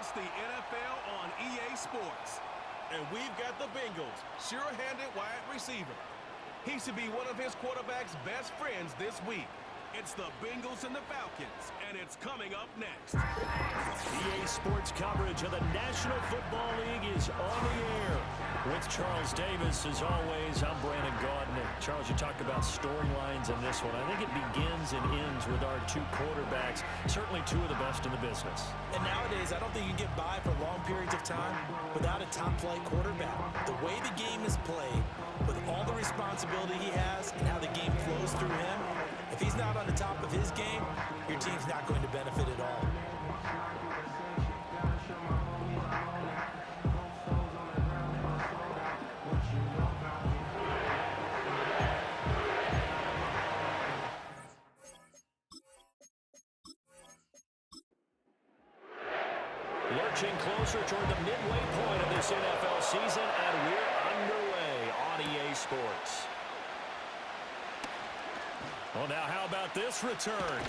It's the NFL on EA Sports. And we've got the Bengals, sure-handed wide receiver. He should be one of his quarterback's best friends this week. It's the Bengals and the Falcons, and it's coming up next. EA Sports coverage of the National Football League is on the air. With Charles Davis, as always, I'm Brandon Gaudin. Charles, you talked about storylines in this one. I think it begins and ends with our two quarterbacks, certainly two of the best in the business. And nowadays, I don't think you get by for long periods of time without a top-flight quarterback. The way the game is played, with all the responsibility he has and how the game flows through him, if he's not on the top of his game, your team's not going to benefit at all. Lurching closer toward the midway point of this NFL season, and we're underway on EA Sports. Well, now how about this return?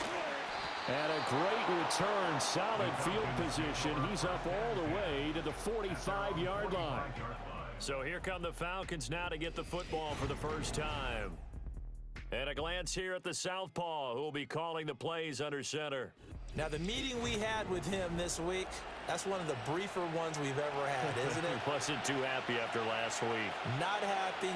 And a great return, solid field position. He's up all the way to the 45-yard line. So here come the Falcons now to get the football for the first time. And a glance here at the southpaw, who will be calling the plays under center. Now, the meeting we had with him this week, that's one of the briefer ones we've ever had, isn't it? Wasn't too happy after last week. Not happy.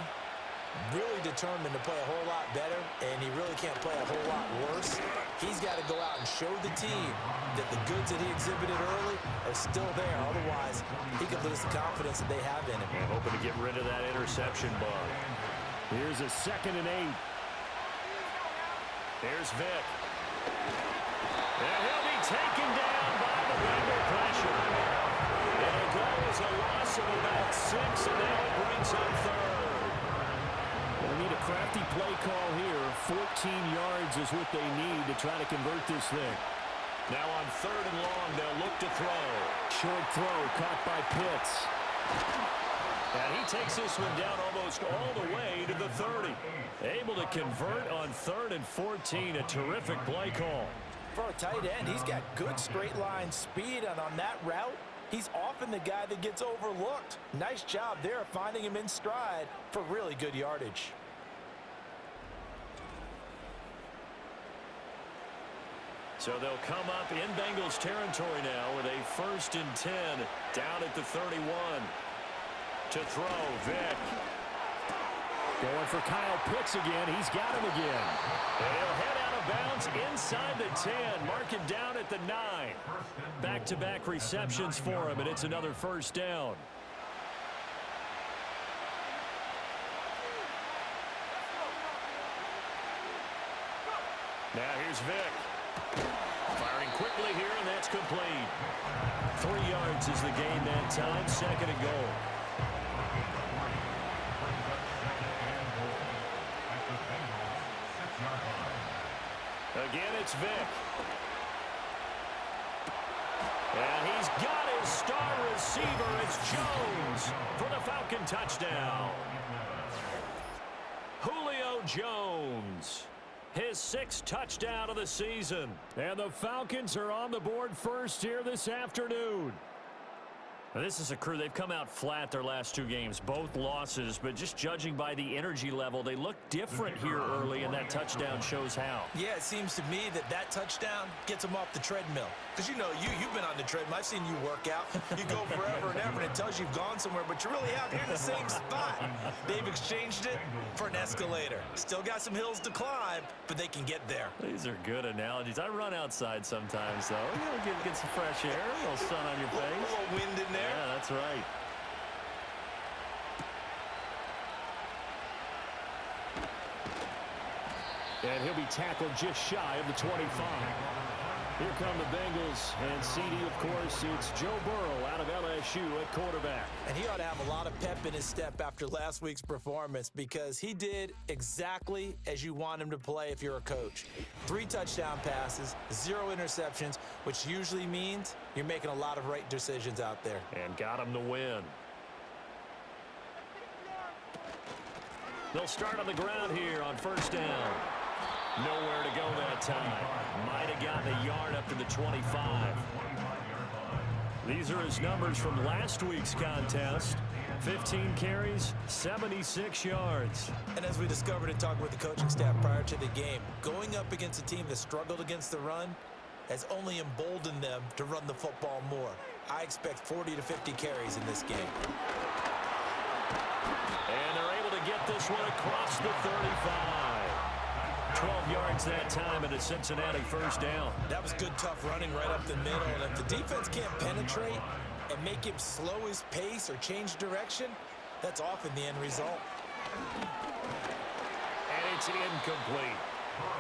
Really determined to play a whole lot better, and he really can't play a whole lot worse. He's got to go out and show the team that the goods that he exhibited early are still there. Otherwise, he could lose the confidence that they have in him. And hoping to get rid of that interception bug. Here's a 2nd and 8. There's Vick. And he'll be taken down by the Bengal pressure. And a goal is a loss of about 6, and now it brings up 3rd. They need a crafty play call here. 14 yards is what they need to try to convert this thing. Now on 3rd and long, they'll look to throw. Short throw caught by Pitts. And he takes this one down almost all the way to the 30. Able to convert on 3rd and 14. A terrific play call. For a tight end, he's got good straight line speed, and on that route, he's often the guy that gets overlooked. Nice job there finding him in stride for really good yardage. So they'll come up in Bengals territory now with a 1st and 10 down at the 31. To throw, Vick. Going for Kyle Pitts again. He's got him again. And he'll head out of bounds inside the 10. Mark it down at the 9. Back-to-back receptions for him, and it's another 1st down. Now here's Vick. Firing quickly here, and that's complete. 3 yards is the gain that time. 2nd and goal. Again, it's Vick. And he's got his star receiver. It's Jones for the Falcon touchdown. Julio Jones. His 6th touchdown of the season. And the Falcons are on the board first here this afternoon. Now, this is a crew. They've come out flat their last 2 games, both losses, but just judging by the energy level, they look different here early, and that touchdown shows how. Yeah, it seems to me that touchdown gets them off the treadmill. Because, you know, you've been on the treadmill. I've seen you work out. You go forever and ever, and it tells you you've gone somewhere, but you really have. You're in the same spot. They've exchanged it for an escalator. Still got some hills to climb, but they can get there. These are good analogies. I run outside sometimes, though. You know, get some fresh air, a little sun on your face. A little wind in there. Yeah, that's right. And he'll be tackled just shy of the 25. Here come the Bengals, and CD, of course, it's Joe Burrow out of LSU at quarterback. And he ought to have a lot of pep in his step after last week's performance, because he did exactly as you want him to play if you're a coach. 3 touchdown passes, 0 interceptions, which usually means you're making a lot of right decisions out there. And got him to win. They'll start on the ground here on 1st down. Nowhere to go that time. Might have gotten a yard up to the 25. These are his numbers from last week's contest. 15 carries, 76 yards. And as we discovered in talking with the coaching staff prior to the game, going up against a team that struggled against the run has only emboldened them to run the football more. I expect 40 to 50 carries in this game. And they're able to get this one across the 35. 12 yards that time and a Cincinnati first down. That was good, tough running right up the middle. And if the defense can't penetrate and make him slow his pace or change direction, that's often the end result. And it's incomplete.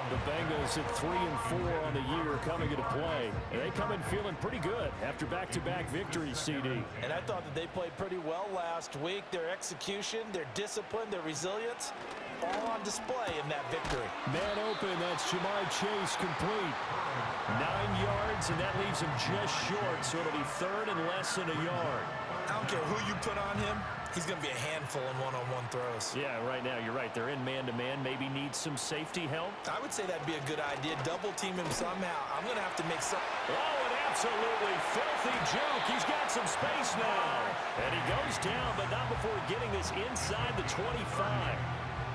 The Bengals at 3-4 on the year coming into play. And they come in feeling pretty good after back-to-back victories, CD. And I thought that they played pretty well last week. Their execution, their discipline, their resilience, all on display in that victory. Man open, that's Jamar Chase complete. 9 yards, and that leaves him just short, so it'll be third and less than a yard. I don't care who you put on him. He's going to be a handful in one-on-one throws. Yeah, right now, you're right. They're in man-to-man. Maybe need some safety help. I would say that'd be a good idea. Double team him somehow. I'm going to have to make some... Oh, an absolutely filthy juke. He's got some space now. And he goes down, but not before getting this inside the 25.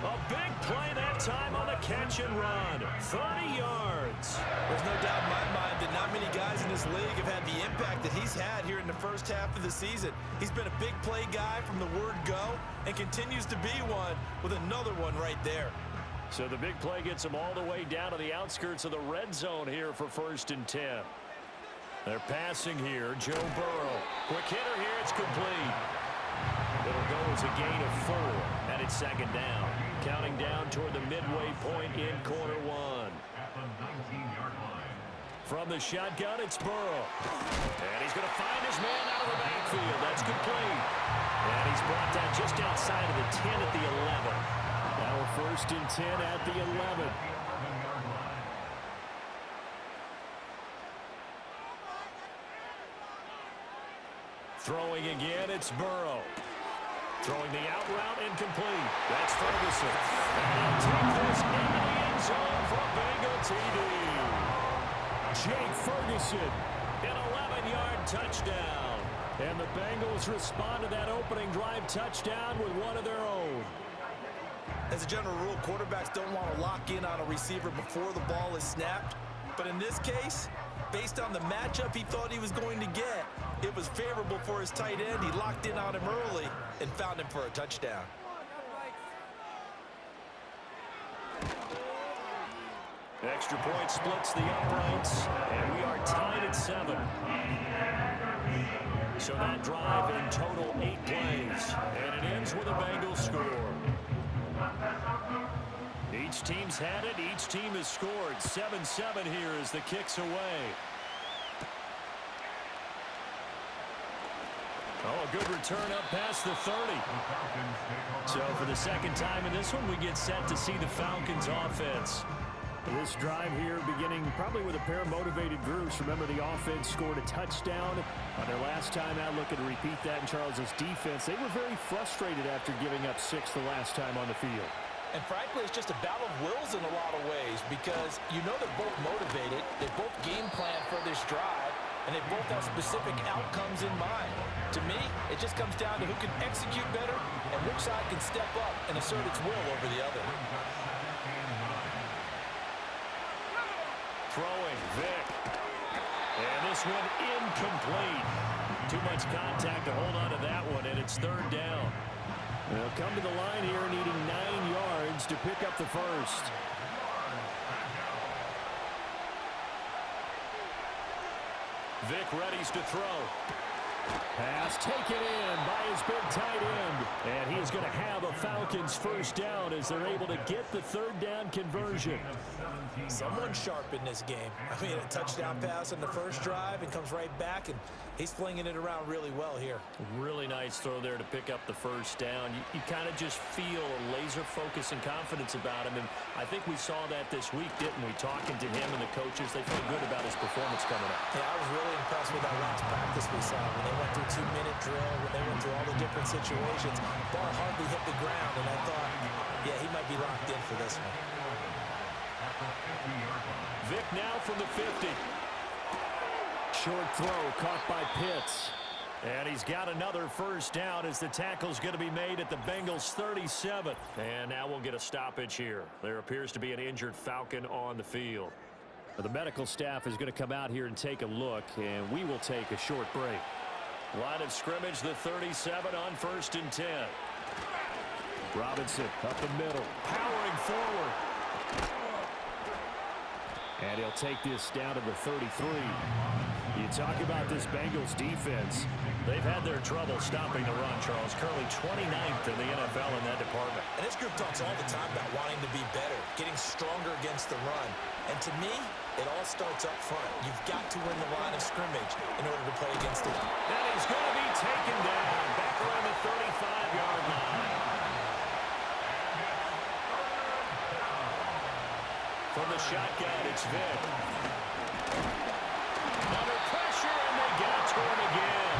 A big play that time on the catch and run. 30 yards. There's no doubt in my mind that not many guys in this league have had the impact that he's had here in the first half of the season. He's been a big play guy from the word go and continues to be one with another one right there. So the big play gets him all the way down to the outskirts of the red zone here for 1st and 10. They're passing here. Joe Burrow. Quick hitter here. It's complete. It'll go as a gain of 4, and it's 2nd down. Counting down toward the midway point in quarter 1. From the shotgun, it's Burrow. And he's going to find his man out of the backfield. That's complete. And he's brought down just outside of the 10 at the 11. Now 1st and 10 at the 11. Throwing again, it's Burrow. Throwing the out route, incomplete. That's Ferguson. And he'll take this into the end zone for a Bengal TD. Jake Ferguson, an 11-yard touchdown. And the Bengals respond to that opening drive touchdown with one of their own. As a general rule, quarterbacks don't want to lock in on a receiver before the ball is snapped. But in this case, based on the matchup he thought he was going to get, it was favorable for his tight end. He locked in on him early and found him for a touchdown. Extra point splits the uprights, and we are tied at 7. So that drive in total 8 plays, and it ends with a Bengals score. Each team's had it. Each team has scored. 7-7 here as the kick's away. Oh, a good return up past the 30. So for the second time in this one, we get set to see the Falcons offense. This drive here beginning probably with a pair of motivated groups. Remember, the offense scored a touchdown on their last time out. Looking to repeat that in Charles's defense. They were very frustrated after giving up 6 the last time on the field. And frankly, it's just a battle of wills in a lot of ways because you know they're both motivated. They both game plan for this drive, and they both have specific outcomes in mind. To me, it just comes down to who can execute better and which side can step up and assert its will over the other. Throwing, Vic. And this one incomplete. Too much contact to hold on to that one, and it's 3rd down. They'll come to the line here needing 9 yards to pick up the first. Vic readies to throw. Pass taken in by his big tight end. And he is going to have a Falcons first down as they're able to get the 3rd down conversion. Someone sharp in this game. I mean, a touchdown pass on the first drive and comes right back, and he's flinging it around really well here. Really nice throw there to pick up the first down. You kind of just feel a laser focus and confidence about him, and I think we saw that this week, didn't we? Talking to him and the coaches, they felt good about his performance coming up. Yeah, I was really impressed with that last practice we saw when they went through 2-minute drill, when they went through all the different situations. Ball hardly hit the ground, and I thought, yeah, he might be locked in for this one. Vic now from the 50. short throw caught by Pitts. And he's got another first down as the tackle's going to be made at the Bengals 37. And now we'll get a stoppage here. There appears to be an injured Falcon on the field. The medical staff is going to come out here and take a look, and we will take a short break. Line of scrimmage, the 37 on 1st and 10. Robinson up the middle, powering forward. And he'll take this down to the 33. You talk about this Bengals defense. They've had their trouble stopping the run, Charles. Currently 29th in the NFL in that department. And this group talks all the time about wanting to be better, getting stronger against the run. And to me, it all starts up front. You've got to win the line of scrimmage in order to play against it. And he's going to be taken down back around the 35-yard line. From the shotgun, it's Vick. Under pressure, and they get it to him again.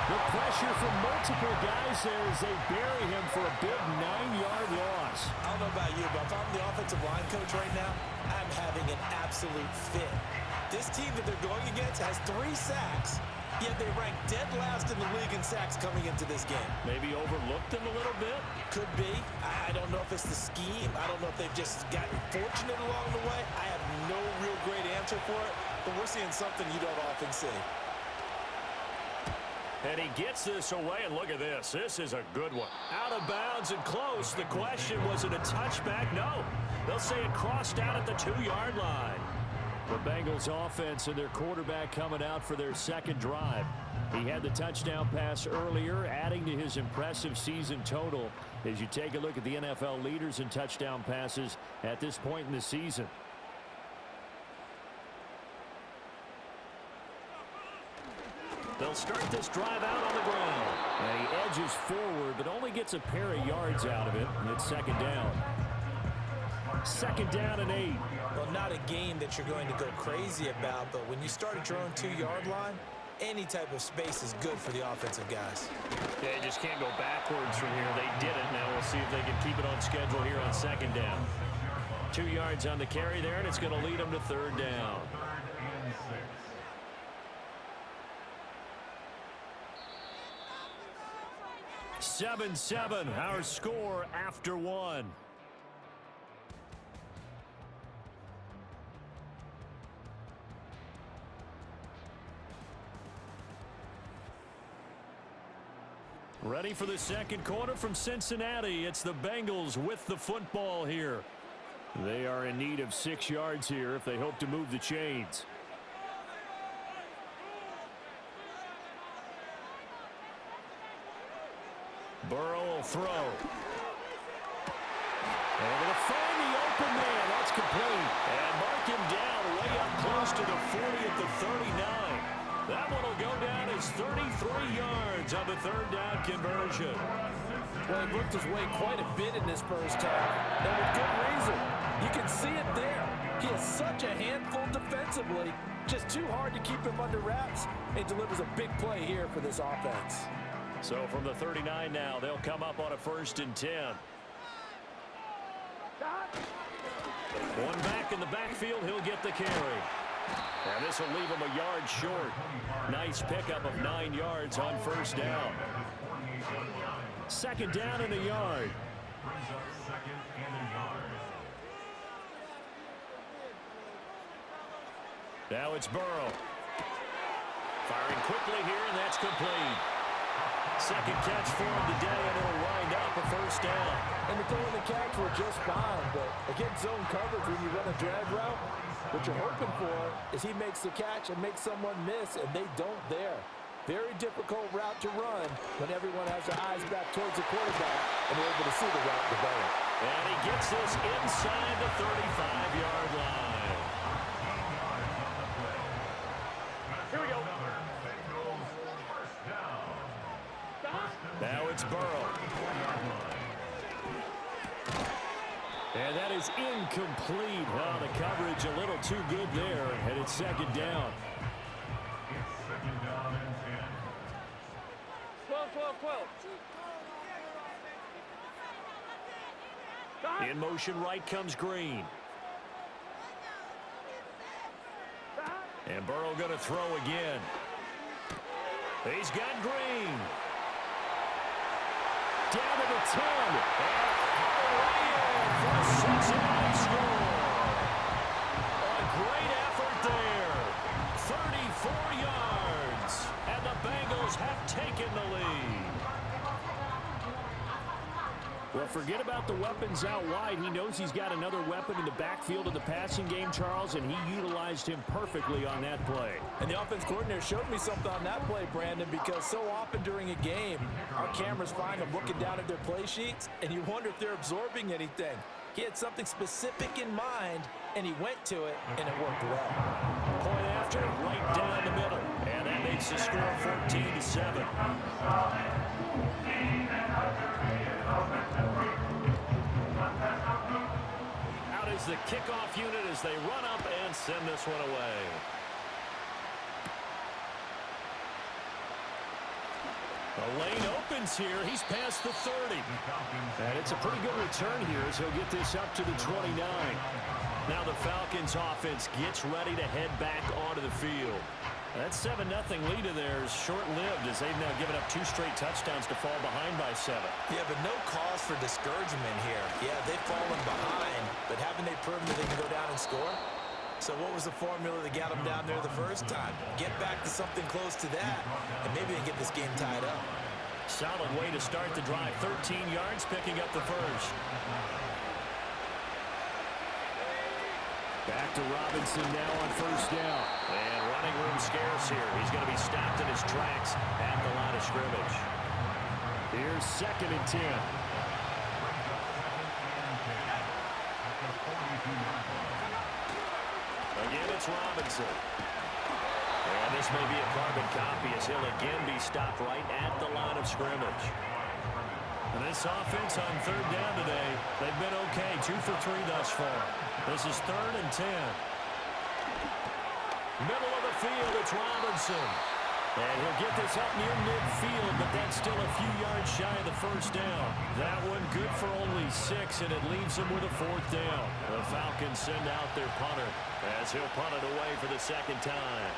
The pressure from multiple guys there as they bury him for a big 9-yard loss. I don't know about you, but if I'm the offensive line coach right now, I'm having an absolute fit. This team that they're going against has 3 sacks, yet they rank dead last in the league in sacks coming into this game. Maybe overlooked them a little bit? Could be. I don't know if it's the scheme. I don't know if they've just gotten fortunate along the way. I have no real great answer for it, but we're seeing something you don't often see. And he gets this away, and look at this. This is a good one. Out of bounds and close. The question, was it a touchback? No. They'll say it crossed out at the 2-yard line. The Bengals offense and their quarterback coming out for their second drive. He had the touchdown pass earlier, adding to his impressive season total as you take a look at the NFL leaders in touchdown passes at this point in the season. They'll start this drive out on the ground. And he edges forward, but only gets a pair of yards out of it, and it's second down. Second down and 8. Well, not a game that you're going to go crazy about, but when you start at your own 2-yard line, any type of space is good for the offensive guys. They just can't go backwards from here. They did it. Now we'll see if they can keep it on schedule here on second down. 2 yards on the carry there, and it's going to lead them to third down. Seven, our score after 1. Ready for the second quarter from Cincinnati. It's the Bengals with the football here. They are in need of 6 yards here if they hope to move the chains. Burrow will throw. Able to find the open man. That's complete. And mark him down way up close to the 40 at the 39. That one will go down as 33 yards on the third down conversion. Well, he worked his way quite a bit in this first half, and with good reason. You can see it there. He is such a handful defensively, just too hard to keep him under wraps. He delivers a big play here for this offense. So from the 39 now, they'll come up on a 1st and 10. One back in the backfield, he'll get the carry. And this will leave him a yard short. Nice pickup of 9 yards on first down. Second down and a yard. Now it's Burrow. Firing quickly here, and that's complete. Second catch for him today, and it'll wind up a first down. And the throw and the catch were just fine, but against zone coverage when you run a drag route, what you're hoping for is he makes the catch and makes someone miss, and they don't there. Very difficult route to run when everyone has their eyes back towards the quarterback and they're able to see the route develop. And he gets this inside the 35-yard line. Here we go. Now it's Burrow. And that is incomplete. Oh, the coverage a little too good there, and it's second down. 12. In motion right comes Green. And Burrow going to throw again. He's got Green. Down to the 10. And all the way in for a Cincinnati score. A great effort there. 34 yards. And the Bengals have taken the lead. Well, forget about the weapons out wide. He knows he's got another weapon in the backfield of the passing game, Charles, and he utilized him perfectly on that play. And the offense coordinator showed me something on that play, Brandon, because so often during a game, our cameras find them looking down at their play sheets, and you wonder if they're absorbing anything. He had something specific in mind, and he went to it, and it worked well. Point after, right down the middle. And that makes the score 14-7. Out is the kickoff unit as they run up and send this one away. The lane opens here. He's past the 30. And it's a pretty good return here as he'll get this up to the 29. Now the Falcons offense gets ready to head back onto the field. That 7-0 lead of theirs short-lived as they've now given up 2 straight touchdowns to fall behind by 7. Yeah, but no cause for discouragement here. Yeah, they've fallen behind, but haven't they proven that they can go down and score? So what was the formula that got them down there the first time? Get back to something close to that, and maybe they get this game tied up. Solid way to start the drive. 13 yards, picking up the first. Back to Robinson now on first down. And running room scarce here. He's going to be stopped in his tracks at the line of scrimmage. Here's 2nd and 10. Again, it's Robinson. And this may be a carbon copy as he'll again be stopped right at the line of scrimmage. And this offense on 3rd down today, they've been okay. 2 for 3 thus far. This is 3rd and 10. Middle of the field, it's Robinson. And he'll get this up near midfield, but that's still a few yards shy of the first down. That one good for only 6, and it leaves him with a 4th down. The Falcons send out their punter as he'll punt it away for the 2nd time.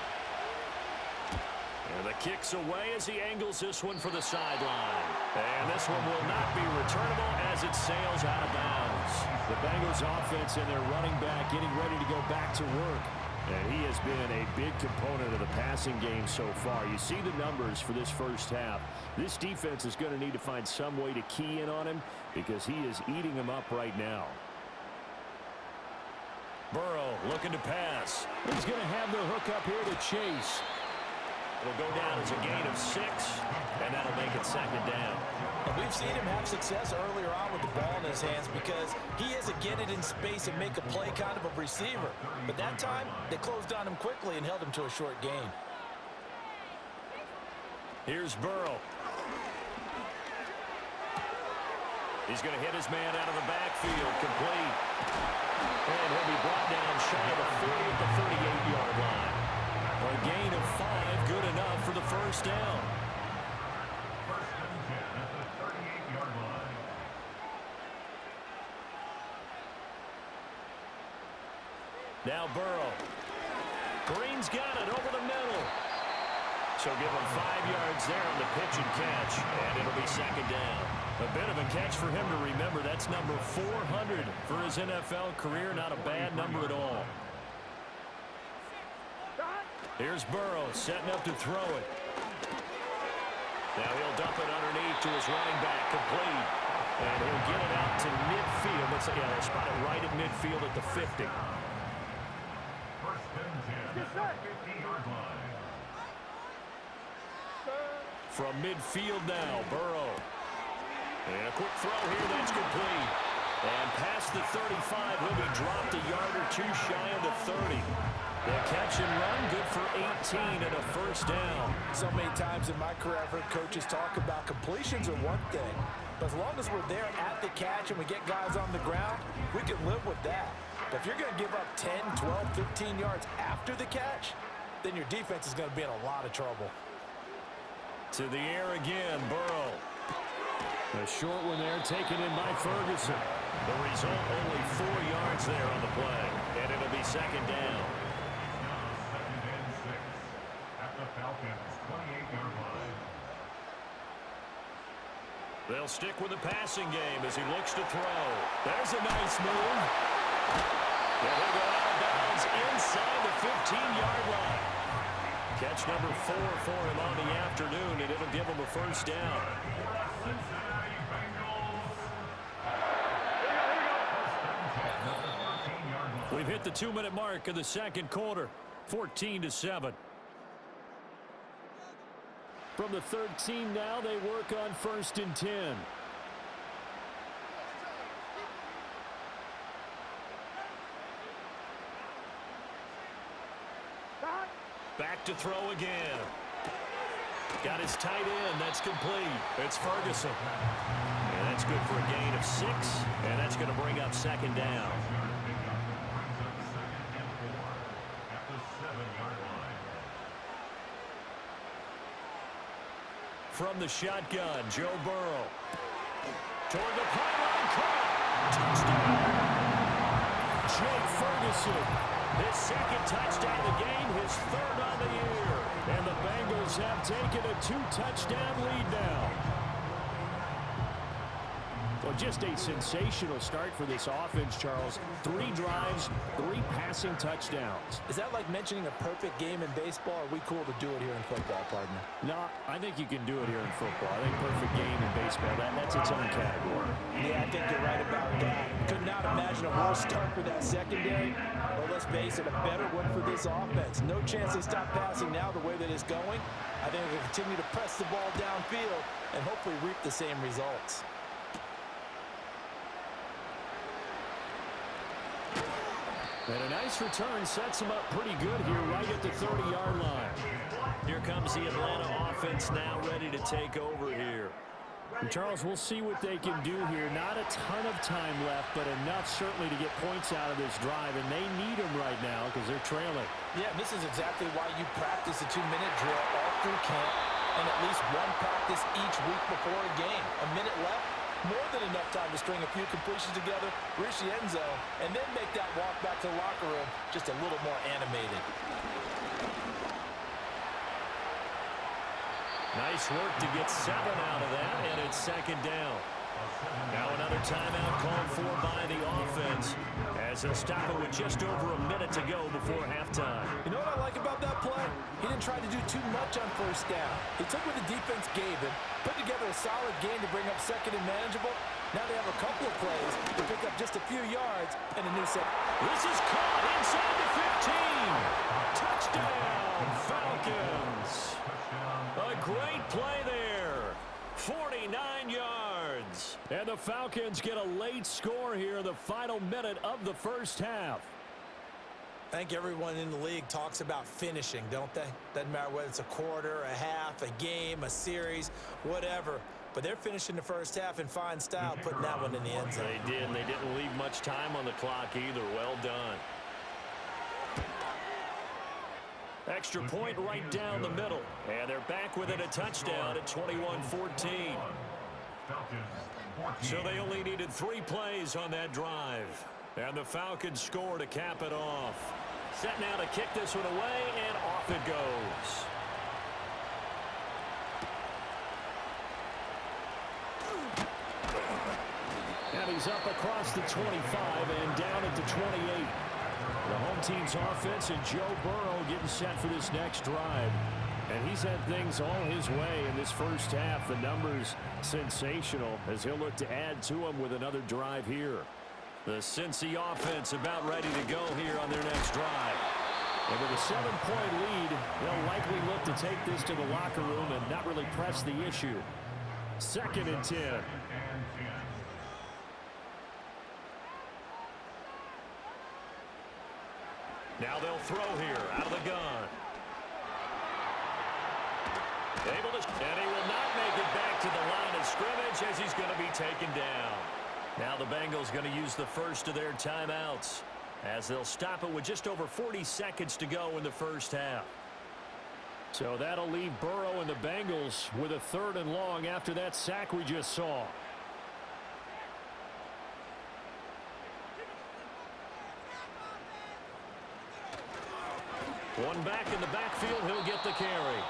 And the kick's away as he angles this one for the sideline. And this one will not be returnable as it sails out of bounds. The Bengals offense and their running back getting ready to go back to work. And he has been a big component of the passing game so far. You see the numbers for this first half. This defense is going to need to find some way to key in on him because he is eating them up right now. Burrow looking to pass. He's going to have the hook up here to Chase. It'll go down as a gain of 6, and that'll make it 2nd down. And we've seen him have success earlier on with the ball in his hands because he is a get it in space and make a play kind of a receiver. But that time, they closed on him quickly and held him to a short gain. Here's Burrow. He's going to hit his man out of the backfield, complete. And he'll be brought down shy of the 40 at the 38-yard line. A gain of 5, good enough for the first down. Now Burrow. Green's got it over the middle. So give him 5 yards there on the pitch and catch, and it'll be 2nd down. A bit of a catch for him to remember. That's number 400 for his NFL career. Not a bad number at all. Here's Burrow setting up to throw it. Now he'll dump it underneath to his running back, complete. And he'll get it out to midfield. Looks like they'll spot it right at midfield at the 50. From midfield now, Burrow. And a quick throw here, that's complete. And past the 35, he'll be dropped a yard or 2 shy of the 30. The catch and run, good for 18 and a first down. So many times in my career, I've heard coaches talk about completions are one thing. But as long as we're there at the catch and we get guys on the ground, we can live with that. But if you're going to give up 10, 12, 15 yards after the catch, then your defense is going to be in a lot of trouble. To the air again, Burrow. A short one there, taken in by Ferguson. The result, only 4 yards there on the play. And it'll be 2nd down. They'll stick with the passing game as he looks to throw. There's a nice move. And he'll go out of bounds inside the 15-yard line. Catch number 4 for him on the afternoon, and it'll give him a first down. We've hit the 2-minute mark of the second quarter, 14-7. From the 13 now, they work on 1st and 10. Back to throw again. Got his tight end. That's complete. It's Ferguson. And that's good for a gain of 6. And that's going to bring up 2nd down. From the shotgun, Joe Burrow. Toward the pylon, caught. Touchdown. Jake Ferguson. His 2nd touchdown of the game, his 3rd on the year. And the Bengals have taken a 2-touchdown lead now. Well, just a sensational start for this offense, Charles. 3 drives, 3 passing touchdowns. Is that like mentioning a perfect game in baseball? Or are we cool to do it here in football, partner? No, I think you can do it here in football. I think perfect game in baseball, that's its own category. Yeah, I think you're right about that. Could not imagine a worse start for that secondary. Well, let's face it, a better one for this offense. No chance they stop passing now the way that it's going. I think they'll continue to press the ball downfield and hopefully reap the same results. And a nice return sets him up pretty good here right at the 30-yard line. Here comes the Atlanta offense now ready to take over here. And Charles, we'll see what they can do here. Not a ton of time left, but enough certainly to get points out of this drive, and they need them right now because they're trailing. Yeah, this is exactly why you practice a 2-minute drill all through camp and at least one practice each week before a game. A minute left, more than enough time to string a few completions together, reach the end zone, and then make that walk back to the locker room just a little more animated. Nice work to get 7 out of that, and it's 2nd down. Now another timeout called for by the offense as they'll stop it with just over a minute to go before halftime. You know what I like about that play? He didn't try to do too much on 1st down. He took what the defense gave him, put together a solid game to bring up 2nd and manageable. Now they have a couple of plays to pick up just a few yards and a new set. This is caught inside the 15. Touchdown, Falcons. A great play there. 49 yards. And the Falcons get a late score here in the final minute of the 1st half. I think everyone in the league talks about finishing, don't they? Doesn't matter whether it's a quarter, a half, a game, a series, whatever. But they're finishing the 1st half in fine style, putting that one in the end zone. They did, and they didn't leave much time on the clock either. Well done. Extra point right down the middle. And they're back within a touchdown at 21-14. So they only needed 3 plays on that drive. And the Falcons score to cap it off. Set now to kick this one away, and off it goes. And he's up across the 25 and down at the 28. The home team's offense and Joe Burrow getting set for this next drive. And he's had things all his way in this 1st half. The numbers sensational as he'll look to add to them with another drive here. The Cincy offense about ready to go here on their next drive. And with a 7-point lead, they'll likely look to take this to the locker room and not really press the issue. 2nd and 10. Now they'll throw here out of the gun. And he will not make it back to the line of scrimmage as he's going to be taken down. Now the Bengals going to use the first of their timeouts as they'll stop it with just over 40 seconds to go in the 1st half. So that'll leave Burrow and the Bengals with a 3rd and long after that sack we just saw. One back in the backfield, he'll get the carry.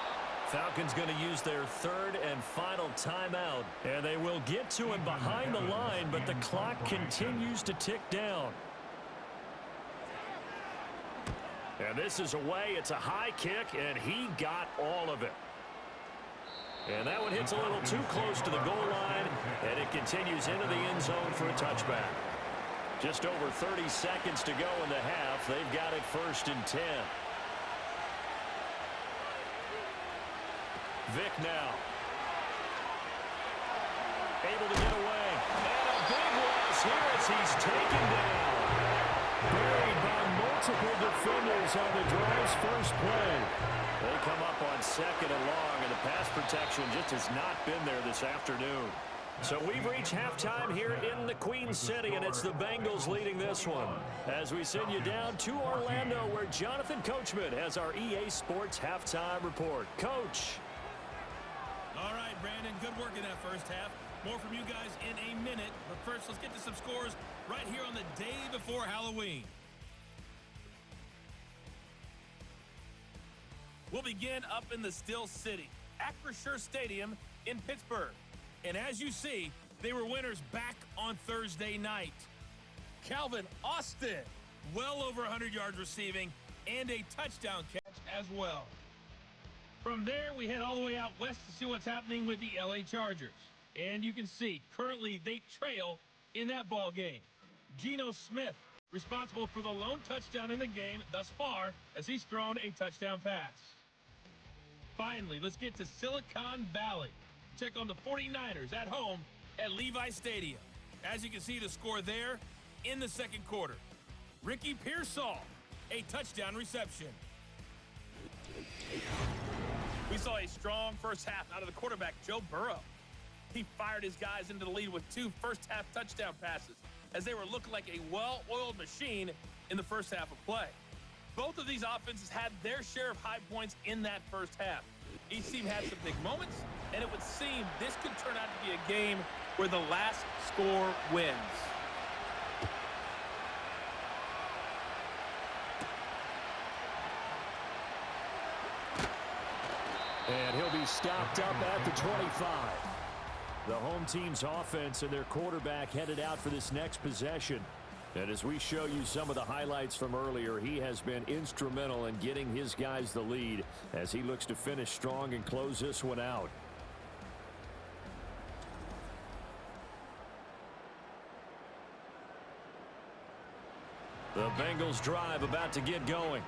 Falcons going to use their third and final timeout. And they will get to him behind the line, but the clock continues to tick down. And this is away. It's a high kick, and he got all of it. And that one hits a little too close to the goal line, and it continues into the end zone for a touchback. Just over 30 seconds to go in the half. They've got it 1st and 10. Vick now. Able to get away. And a big loss here as he's taken down. Buried by multiple defenders on the drive's first play. They come up on 2nd and long, and the pass protection just has not been there this afternoon. So we've reached halftime here in the Queen City, and it's the Bengals leading this one. As we send you down to Orlando, where Jonathan Coachman has our EA Sports halftime report. Coach. All right, Brandon, good work in that first half. More from you guys in a minute. But first, let's get to some scores right here on the day before Halloween. We'll begin up in the Still City, Acrisure Stadium in Pittsburgh. And as you see, they were winners back on Thursday night. Calvin Austin, well over 100 yards receiving and a touchdown catch as well. From there, we head all the way out west to see what's happening with the LA Chargers. And you can see, currently, they trail in that ball game. Geno Smith, responsible for the lone touchdown in the game thus far, as he's thrown a touchdown pass. Finally, let's get to Silicon Valley. Check on the 49ers at home at Levi Stadium. As you can see, the score there in the second quarter. Ricky Pearsall, a touchdown reception. We saw a strong first half out of the quarterback, Joe Burrow. He fired his guys into the lead with 2 first-half touchdown passes as they were looking like a well-oiled machine in the first half of play. Both of these offenses had their share of high points in that first half. Each team had some big moments, and it would seem this could turn out to be a game where the last score wins. And he'll be stopped up at the 25. The home team's offense and their quarterback headed out for this next possession. And as we show you some of the highlights from earlier, he has been instrumental in getting his guys the lead as he looks to finish strong and close this one out. The Bengals drive about to get going.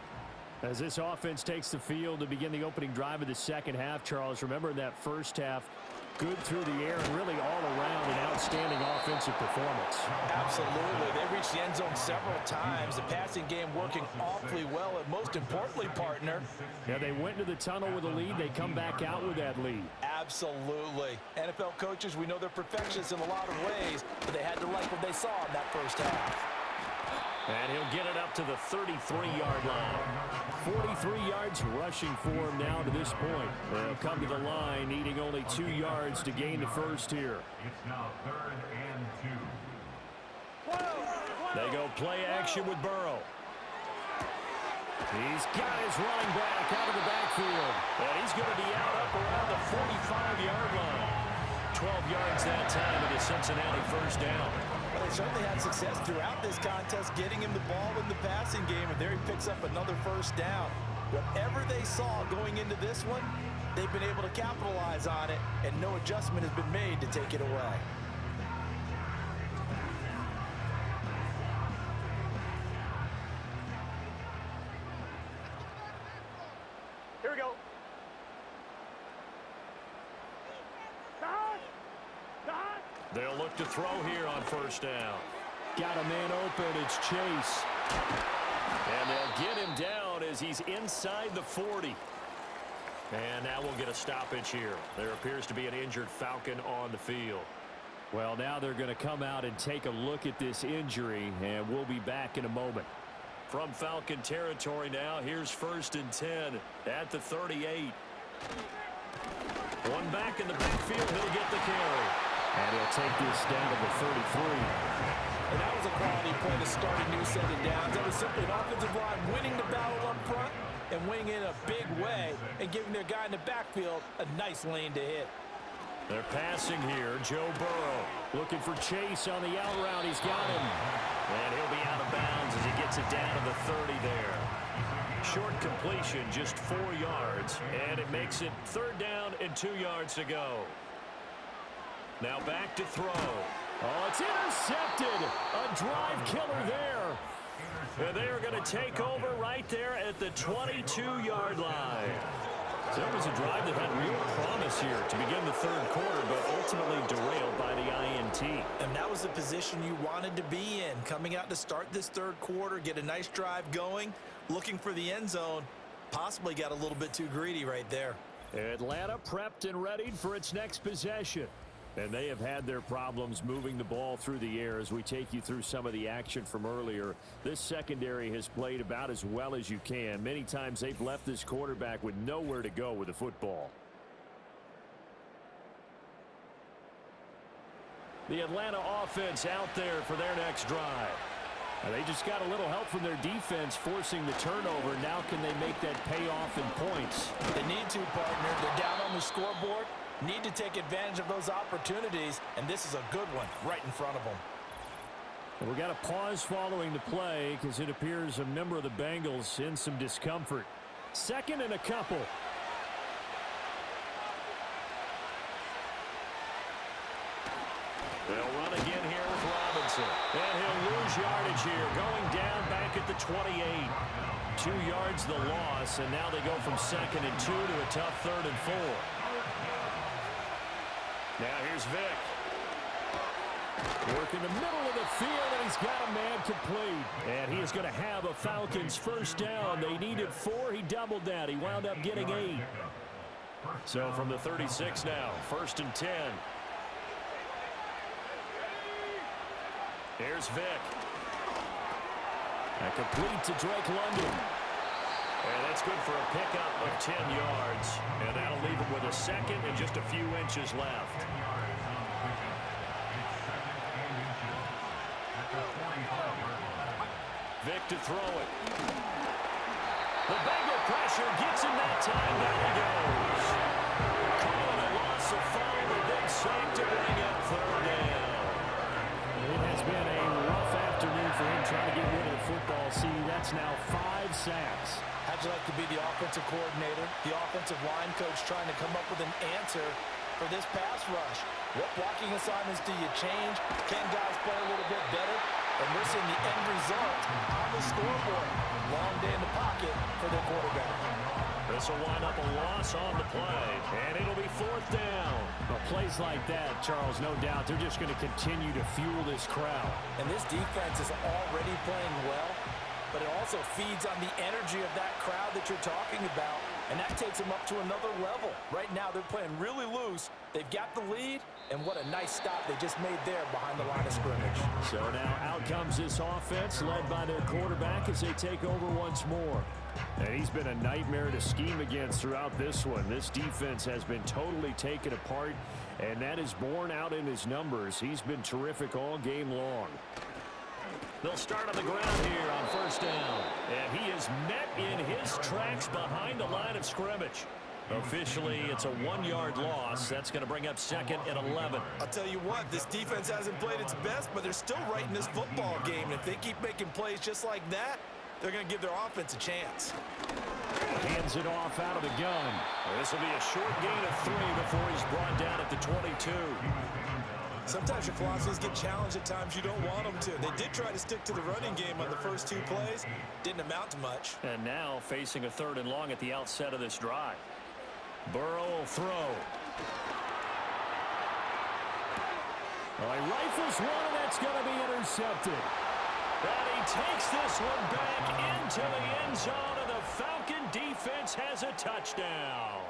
As this offense takes the field to begin the opening drive of the second half, Charles, remember in that first half, good through the air and really all around an outstanding offensive performance. Absolutely. They reached the end zone several times. The passing game working awfully well, and most importantly, partner. Yeah, they went into the tunnel with a lead. They come back out with that lead. Absolutely. NFL coaches, we know they're perfectionists in a lot of ways, but they had to like what they saw in that first half. And he'll get it up to the 33-yard line. 43 yards rushing for him now to this point. They'll come to the line, needing only 2 yards to gain the first here. It's now 3rd and 2. They go play action with Burrow. He's got his running back out of the backfield. And he's going to be out up around the 45-yard line. 12 yards that time at a Cincinnati first down. Well, they certainly had success throughout this contest, getting him the ball in the passing game, and there he picks up another first down. Whatever they saw going into this one, they've been able to capitalize on it, and no adjustment has been made to take it away. Here we go. They'll look to throw here on first down. Got a man open. It's Chase. And they'll get him down as he's inside the 40. And now we'll get a stoppage here. There appears to be an injured Falcon on the field. Well, now they're going to come out and take a look at this injury, and we'll be back in a moment. From Falcon territory now, here's 1st and 10 at the 38. One back in the backfield, he'll get the carry. And he'll take this down to the 33. And that was a quality play to start a new set of downs. That was simply an offensive line winning the battle up front and winning in a big way and giving their guy in the backfield a nice lane to hit. They're passing here. Joe Burrow looking for Chase on the out route. He's got him. And he'll be out of bounds as he gets it down to the 30 there. Short completion, just 4 yards, and it makes it 3rd down and 2 yards to go. Now back to throw. Oh, it's intercepted. A drive killer there. And they are going to take over right there at the 22-yard line. So that was a drive that had real promise here to begin the 3rd quarter, but ultimately derailed by the INT. And that was the position you wanted to be in. Coming out to start this 3rd quarter, get a nice drive going, looking for the end zone. Possibly got a little bit too greedy right there. Atlanta prepped and readied for its next possession. And they have had their problems moving the ball through the air as we take you through some of the action from earlier. This secondary has played about as well as you can. Many times they've left this quarterback with nowhere to go with the football. The Atlanta offense out there for their next drive. Now they just got a little help from their defense forcing the turnover. Now can they make that pay off in points? They need to, partner. They're down on the scoreboard. Need to take advantage of those opportunities, and this is a good one right in front of them. We got a pause following the play because it appears a member of the Bengals in some discomfort. 2nd and a couple. They'll run again here with Robinson. And he'll lose yardage here, going down back at the 28. 2 yards the loss, and now they go from 2nd and 2 to a tough 3rd and 4. Now here's Vick. Work in the middle of the field, and he's got a man complete. And he is going to have a Falcons 1st down. They needed 4. He doubled that. He wound up getting 8. So from the 36 now, 1st and 10. Here's Vick. And complete to Drake London. And that's good for a pickup of 10 yards. And that'll leave him with a 2nd and just a few inches left. Vick to throw it. The Bengal pressure gets him that time. Down he goes. Calling a loss of 5. A big sack to bring up 3rd down. It has been a rough afternoon for him trying to get rid of the football. See, that's now 5 sacks. How'd you like to be the offensive coordinator, the offensive line coach trying to come up with an answer for this pass rush? What blocking assignments do you change? Can guys play a little bit better? And we're seeing the end result on the scoreboard. Long day in the pocket for their quarterback. This will wind up a loss on the play, and it'll be 4th down. Well, plays like that, Charles, no doubt, they're just going to continue to fuel this crowd. And this defense is already playing well, but it also feeds on the energy of that crowd that you're talking about, and that takes them up to another level. Right now, they're playing really loose. They've got the lead, and what a nice stop they just made there behind the line of scrimmage. So now out comes this offense, led by their quarterback as they take over once more. And he's been a nightmare to scheme against throughout this one. This defense has been totally taken apart, and that is borne out in his numbers. He's been terrific all game long. They'll start on the ground here on 1st down. And he is met in his tracks behind the line of scrimmage. Officially, it's a 1-yard loss. That's going to bring up 2nd and 11. I'll tell you what, this defense hasn't played its best, but they're still right in this football game. And if they keep making plays just like that, they're going to give their offense a chance. Hands it off out of the gun. This will be a short gain of 3 before he's brought down at the 22. Sometimes your philosophies get challenged at times you don't want them to. They did try to stick to the running game on the first 2 plays. Didn't amount to much. And now facing a 3rd and long at the outset of this drive. Burrow will throw. Well, he rifles one, and that's going to be intercepted. And he takes this one back into the end zone, and the Falcon defense has a touchdown.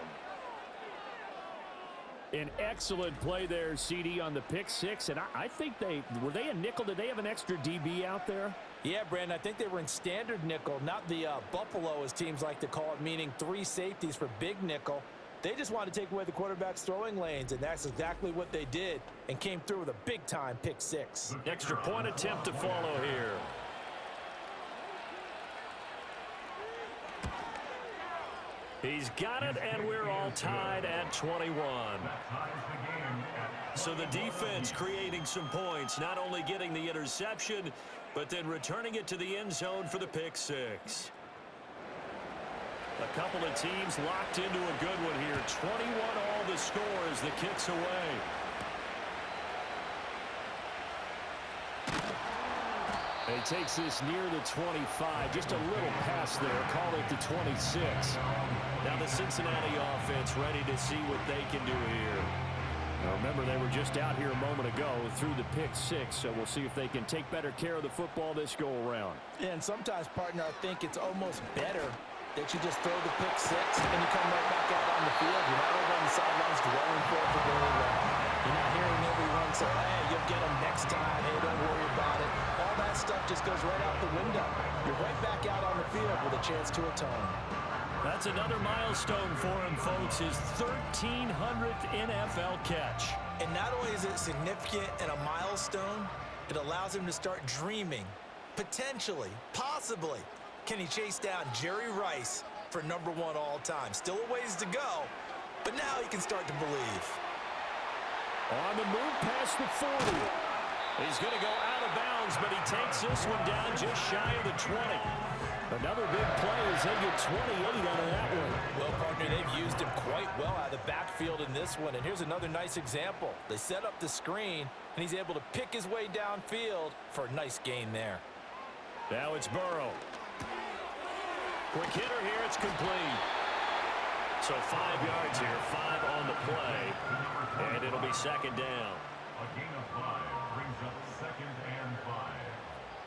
An excellent play there, CD, on the pick 6. And I think were they a nickel? Did they have an extra DB out there? Yeah, Brandon, I think they were in standard nickel, not the Buffalo, as teams like to call it, meaning 3 safeties for big nickel. They just wanted to take away the quarterback's throwing lanes, and that's exactly what they did, and came through with a big-time pick 6. Extra point attempt to follow here. He's got it, and we're all tied at 21. So the defense creating some points, not only getting the interception, but then returning it to the end zone for the pick six. A couple of teams locked into a good one here. 21 all the score as the kick's away. He takes this near the 25. Just a little pass there. Call it the 26. Now the Cincinnati offense ready to see what they can do here. Now remember, they were just out here a moment ago through the pick six, so we'll see if they can take better care of the football this go-around. Yeah, and sometimes, partner, I think it's almost better that you just throw the pick six and you come right back out on the field. You're not over on the sidelines dwelling for it for very long. You're not hearing everyone say, hey, you'll get them next time. Hey, don't worry about it. All that stuff just goes right out the window. You're right back out on the field with a chance to atone. That's another milestone for him, folks, his 1,300th NFL catch. And not only is it significant and a milestone, it allows him to start dreaming, potentially, possibly. Can he chase down Jerry Rice for #1 all time? Still a ways to go, but now he can start to believe. On the move past the 40. He's going to go out of bounds, but he takes this one down just shy of the 20. Another big play as they get 28 out of that one. Well, partner, they've used him quite well out of the backfield in this one. And here's another nice example. They set up the screen, and he's able to pick his way downfield for a nice gain there. Now it's Burrow. Quick hitter here, it's complete. So 5 yards here, 5 on the play. And it'll be second down. A gain of 5 brings up 2nd and 5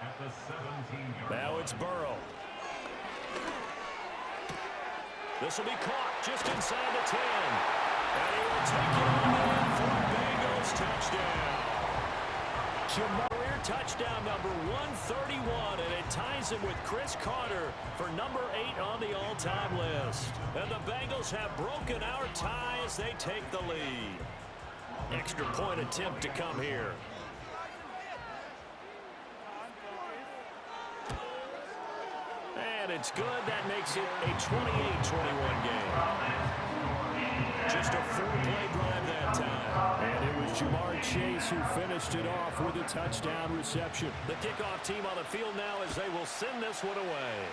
at the 17-yard line. Now it's Burrow. This will be caught just inside the 10. And he will take it on in for a Bengals touchdown. Jameer touchdown number 131, and it ties him with Chris Carter for number 8 on the all-time list. And the Bengals have broken our tie as they take the lead. Extra point attempt to come here. And it's good. That makes it a 28-21 game. Just a 4-play drive that time. And it was Jamar Chase who finished it off with a touchdown reception. The kickoff team on the field now as they will send this one away.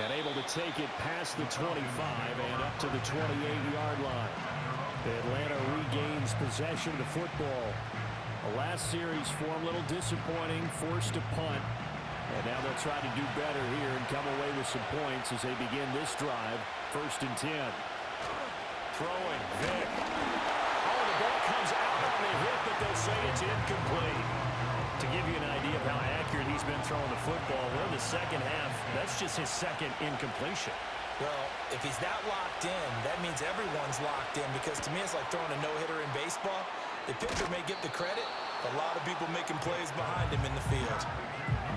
And able to take it past the 25 and up to the 28-yard line. Atlanta regains possession of the football. The last series for him, a little disappointing, forced a punt. And now they'll try to do better here and come away with some points as they begin this drive. 1st and 10. Throwing, Vick. Oh, the ball comes out on the hit, but they'll say it's incomplete. To give you an idea of how accurate he's been throwing the football, we're in the second half. That's just his second incompletion. Well, if he's that locked in, that means everyone's locked in, because to me it's like throwing a no-hitter in baseball. The pitcher may get the credit, but a lot of people making plays behind him in the field.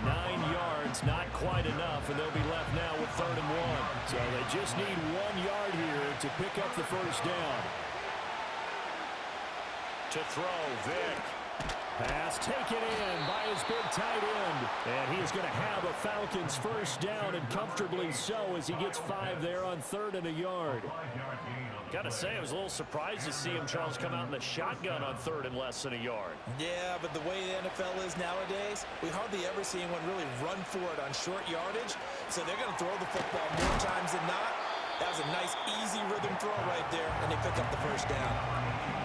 9 yards, not quite enough, and they'll be left now with 3rd and 1. So they just need 1 yard here to pick up the first down. To throw, Vick. Pass taken in by his big tight end. And he is going to have a Falcons first down, and comfortably so, as he gets 5 there on 3rd and a yard. Got to say, I was a little surprised to see him, Charles, come out in the shotgun on 3rd and less than a yard. Yeah, but the way the NFL is nowadays, we hardly ever see anyone really run for it on short yardage. So they're going to throw the football more times than not. That was a nice, easy rhythm throw right there, and they pick up the first down.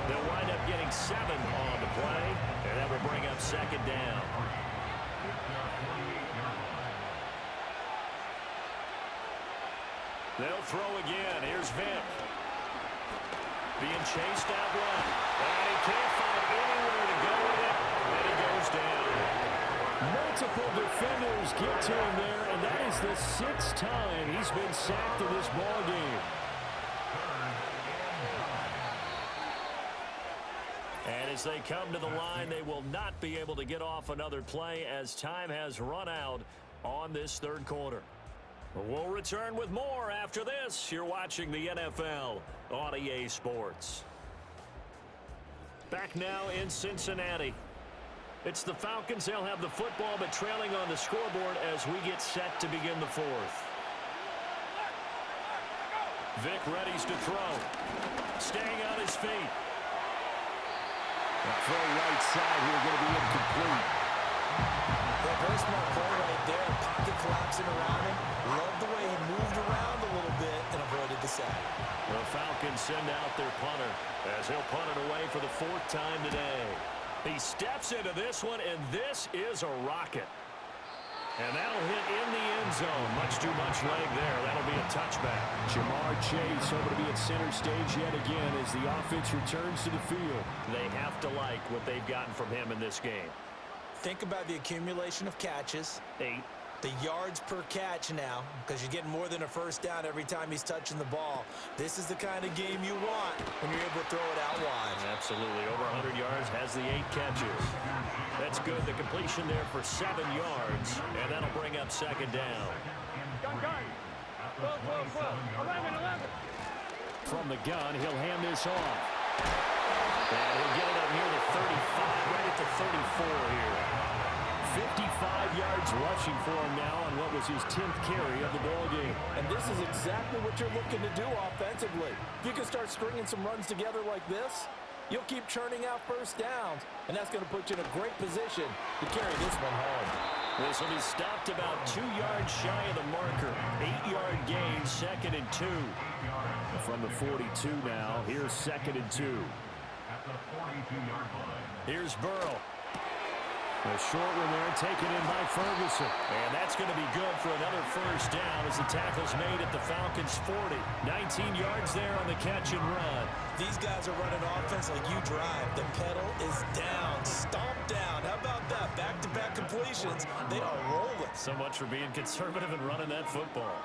They'll wind up getting 7 on the play, and that will bring up 2nd down. They'll throw again. Here's Vick. Being chased out right. And he can't find anywhere to go with it, and he goes down. Multiple defenders get to him there, and that is the 6th time he's been sacked in this ball game. And as they come to the line, they will not be able to get off another play as time has run out on this 3rd quarter. We'll return with more after this. You're watching the NFL on EA Sports. Back now in Cincinnati. It's the Falcons. They'll have the football, but trailing on the scoreboard as we get set to begin the fourth. Vic readies to throw. Staying on his feet. The throw right side here going to be incomplete. Yeah, very smart play right there. Pocket collapsing around him. Love the way he moved around a little bit and avoided the sack. The Falcons send out their punter as he'll punt it away for the fourth time today. He steps into this one, and this is a rocket. And that'll hit in the end zone. Much too much leg there. That'll be a touchback. Jamar Chase over to be at center stage yet again as the offense returns to the field. They have to like what they've gotten from him in this game. Think about the accumulation of catches. 8. The yards per catch now, because you're getting more than a first down every time he's touching the ball. This is the kind of game you want when you're able to throw it out wide. Absolutely. Over 100 yards, has the 8 catches. That's good. The completion there for 7 yards, and that'll bring up second down. From the gun, he'll hand this off. And he'll get it up near the 35, right at the 34 here. 55 yards rushing for him now on what was his 10th carry of the ball game. And this is exactly what you're looking to do offensively. If you can start stringing some runs together like this, you'll keep churning out first downs, and that's going to put you in a great position to carry this one home. This will be stopped about 2 yards shy of the marker. 8-yard gain, 2nd and 2. From the 42 now, here's 2nd and 2. At the 42-yard line. Here's Burrow. A short one there, taken in by Ferguson. And that's going to be good for another first down as the tackle's made at the Falcons' 40. 19 yards there on the catch and run. These guys are running offense like you drive. The pedal is down, stomp down. How about that? Back-to-back completions. They are rolling. So much for being conservative and running that football.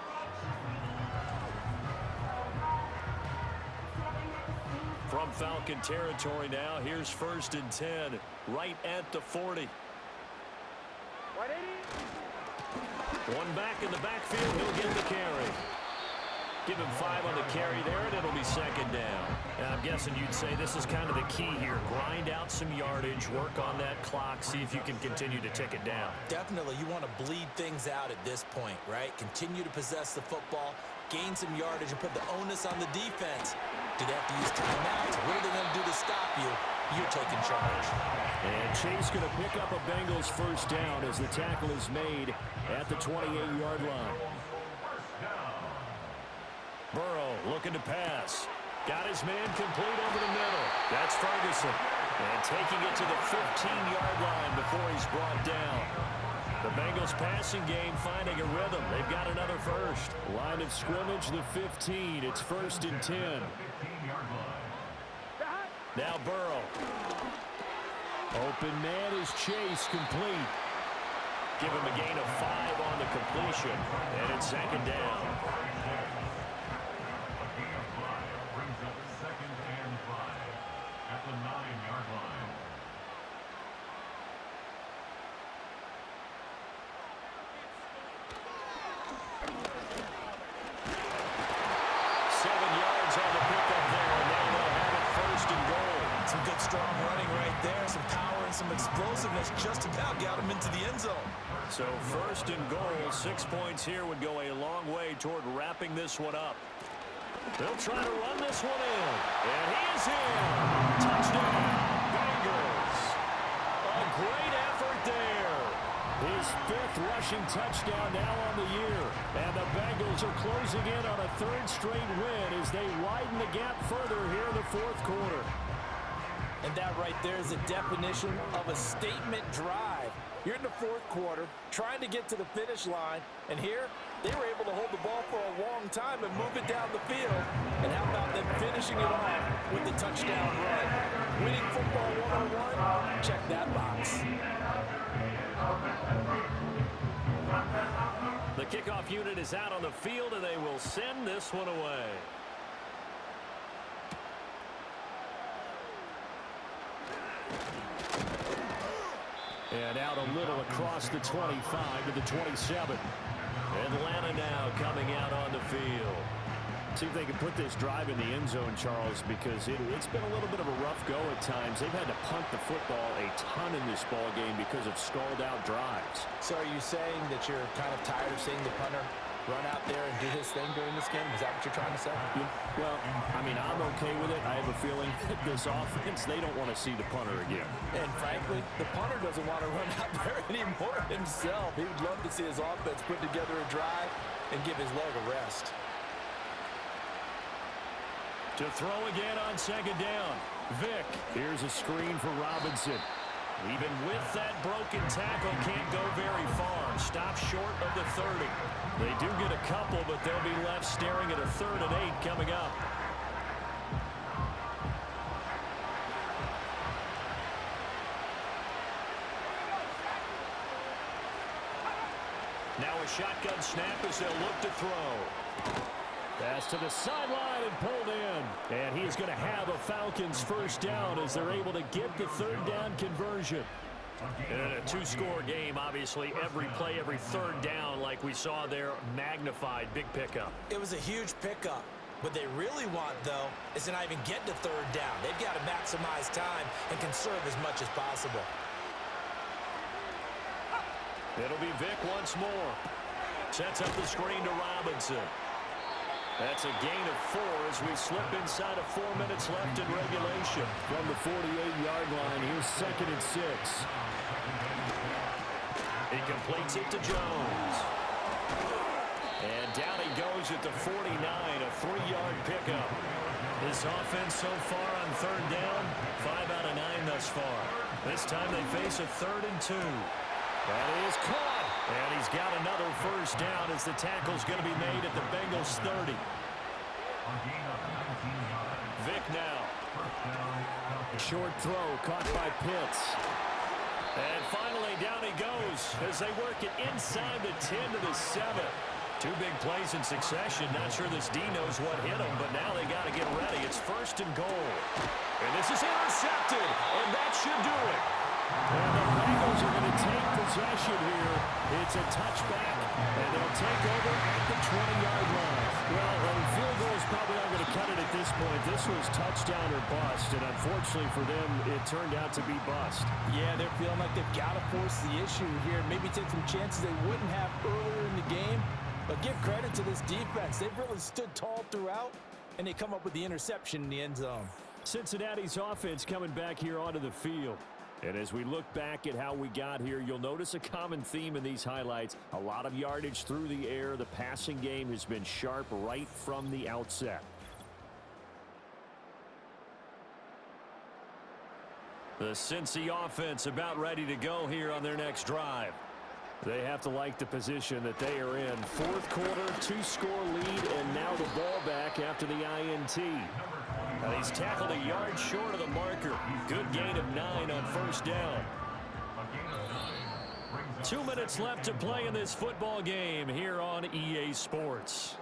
From Falcon territory now, here's 1st and 10, right at the 40. One back in the backfield, he'll get the carry. Give him 5 on the carry there, and it'll be second down. And I'm guessing you'd say this is kind of the key here. Grind out some yardage, work on that clock, see if you can continue to tick it down. Definitely, you want to bleed things out at this point, right? Continue to possess the football, gain some yardage, and put the onus on the defense. Do they have to use timeouts? What are they going to do to stop you? You're taking charge. And Chase going to pick up a Bengals first down as the tackle is made at the 28-yard line. Burrow looking to pass. Got his man complete over the middle. That's Ferguson. And taking it to the 15-yard line before he's brought down. The Bengals passing game finding a rhythm. They've got another first. Line of scrimmage, the 15. It's 1st and 10. Now Burrow. Open man is Chase, complete. Give him a gain of 5 on the completion. And it's second down. Brings up 2nd and 5 at the 9-yard line. Some good strong running right there, some power and some explosiveness just about got him into the end zone. So 1st and goal, 6 points here would go a long way toward wrapping this one up. They'll try to run this one in. And he is in. Touchdown, Bengals. A great effort there. His 5th rushing touchdown now on the year. And the Bengals are closing in on a 3rd straight win as they widen the gap further here in the 4th quarter. And that right there is a definition of a statement drive. You're in the 4th quarter, trying to get to the finish line, and here, they were able to hold the ball for a long time and move it down the field. And how about them finishing it off with the touchdown run? Winning football 101, check that box. The kickoff unit is out on the field, and they will send this one away. And out a little across the 25 to the 27. Atlanta now coming out on the field. See if they can put this drive in the end zone, Charles, because it's been a little bit of a rough go at times. They've had to punt the football a ton in this ball game because of stalled-out drives. So are you saying that you're kind of tired of seeing the punter run out there and do his thing during this game? Is that what you're trying to say? Well, I mean, I'm okay with it. I have a feeling that this offense, they don't want to see the punter again. And frankly, the punter doesn't want to run out there anymore himself. He would love to see his offense put together a drive and give his leg a rest. To throw again on second down. Vick. Here's a screen for Robinson. Even with that broken tackle, can't go very far. Stop short of the 30. They do get a couple, but they'll be left staring at a 3rd and 8 coming up. Now a shotgun snap as they'll look to throw. Pass to the sideline and pulled in. And he's going to have a Falcons first down as they're able to get the 3rd down conversion. In a 2-score game, obviously, every play, every 3rd down, like we saw there, magnified. Big pickup. It was a huge pickup. What they really want, though, is to not even get to 3rd down. They've got to maximize time and conserve as much as possible. It'll be Vick once more. Sets up the screen to Robinson. That's a gain of 4 as we slip inside of 4 minutes left in regulation. From the 48-yard line, here's 2nd and 6. He completes it to Jones. And down he goes at the 49, a 3-yard pickup. This offense so far on 3rd down, 5 out of 9 thus far. This time they face a 3rd and 2. That is caught. And he's got another first down as the tackle's going to be made at the Bengals 30. Vick now. Short throw caught by Pitts. And finally down he goes as they work it inside the 10 to the 7. 2 big plays in succession. Not sure this D knows what hit him, but now they got to get ready. It's 1st and goal. And this is intercepted, and that should do it. And the Bengals are going to take possession here. It's a touchback, and they'll take over at the 20-yard line. Well, field goal is probably not going to cut it at this point. This was touchdown or bust, and unfortunately for them, it turned out to be bust. Yeah, they're feeling like they've got to force the issue here. Maybe take some chances they wouldn't have earlier in the game. But give credit to this defense. They've really stood tall throughout, and they come up with the interception in the end zone. Cincinnati's offense coming back here onto the field. And as we look back at how we got here, you'll notice a common theme in these highlights. A lot of yardage through the air. The passing game has been sharp right from the outset. The Cincy offense about ready to go here on their next drive. They have to like the position that they are in. 4th quarter, 2-score lead, and now the ball back after the INT. And he's tackled a yard short of the marker. Good gain of 9 on 1st down. 2 minutes left to play in this football game here on EA Sports.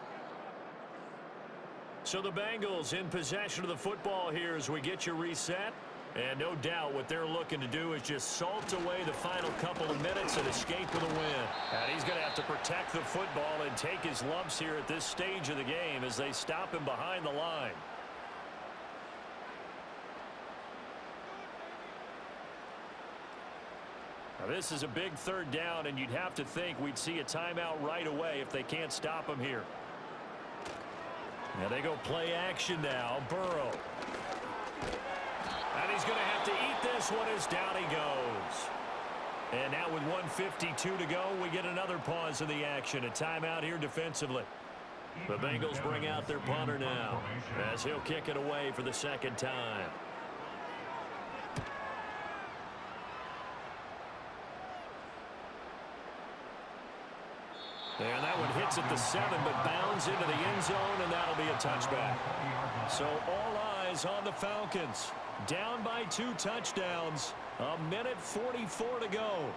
So the Bengals in possession of the football here as we get you reset. And no doubt what they're looking to do is just salt away the final couple of minutes and escape with a win. And he's going to have to protect the football and take his lumps here at this stage of the game as they stop him behind the line. Now this is a big 3rd down, and you'd have to think we'd see a timeout right away if they can't stop him here. Now they go play action now. Burrow. And he's going to have to eat this one as down he goes. And now with 1:52 to go, we get another pause in the action. A timeout here defensively. The Bengals bring out their punter now as he'll kick it away for the 2nd time. And that one hits at the 7, but bounds into the end zone, and that'll be a touchback. So all eyes on the Falcons. Down by 2 touchdowns. 1:44 to go.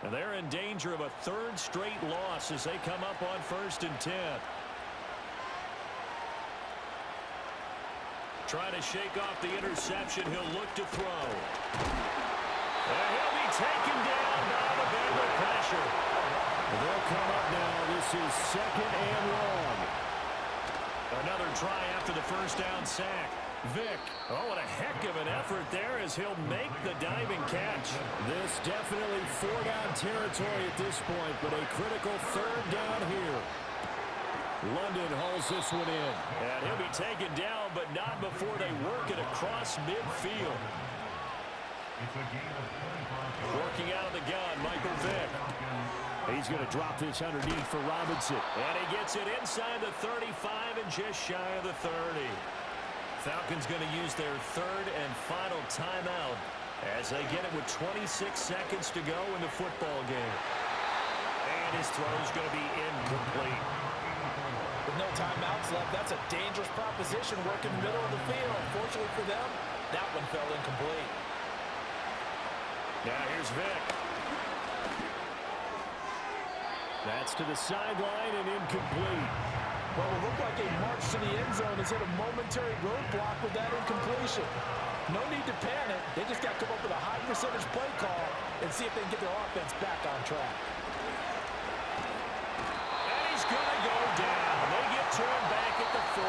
And they're in danger of a 3rd straight loss as they come up on 1st and 10. Trying to shake off the interception. He'll look to throw. And he'll be taken down by the Bengal pressure. They'll come up now. This is 2nd and long. Another try after the first down sack. Vick. Oh, what a heck of an effort there as he'll make the diving catch. This definitely four-down territory at this point, but a critical third down here. London hauls this one in. And he'll be taken down, but not before they work it across midfield. Working out of the gun, Michael Vick. He's going to drop this underneath for Robinson. And he gets it inside the 35 and just shy of the 30. Falcons going to use their third and final timeout as they get it with 26 seconds to go in the football game. And his throw is going to be incomplete. With no timeouts left, that's a dangerous proposition working the middle of the field. Fortunately for them, that one fell incomplete. Now here's Vick. That's to the sideline and incomplete. Well, it looked like a march to the end zone has hit a momentary roadblock with that incompletion. No need to panic. They just got to come up with a high percentage play call and see if they can get their offense back on track. And he's going to go down. They get to him back at the 40.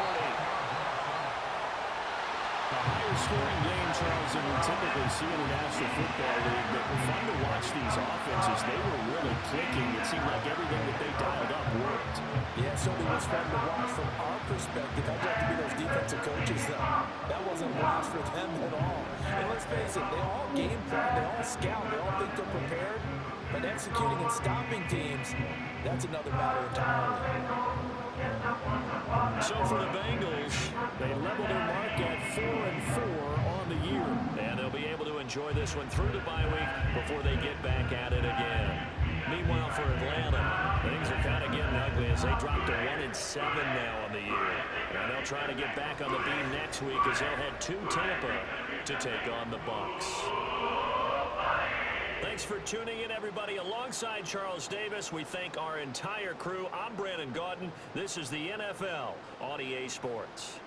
A higher scoring game, Charles, than we typically see in the National Football League. But fun to watch these offenses. They were really clicking. It seemed like everything that they dialed up worked. Yeah, so it was fun to watch from our perspective. I'd like to be those defensive coaches, though. That wasn't a blast for them at all. And let's face it, they all game plan, they all scout, they all think they're prepared. But executing and stopping teams, that's another matter entirely. So for the Bengals, They level their mark at 4-4 on the year. and they'll be able to enjoy this one through the bye week before they get back at it again. Meanwhile, for Atlanta, things are kind of getting ugly as they drop to 1-7 now on the year. And they'll try to get back on the beam next week as they'll head to Tampa to take on the Bucs. Thanks for tuning in, everybody. Alongside Charles Davis, we thank our entire crew. I'm Brandon Gaudin. This is the NFL on EA Sports.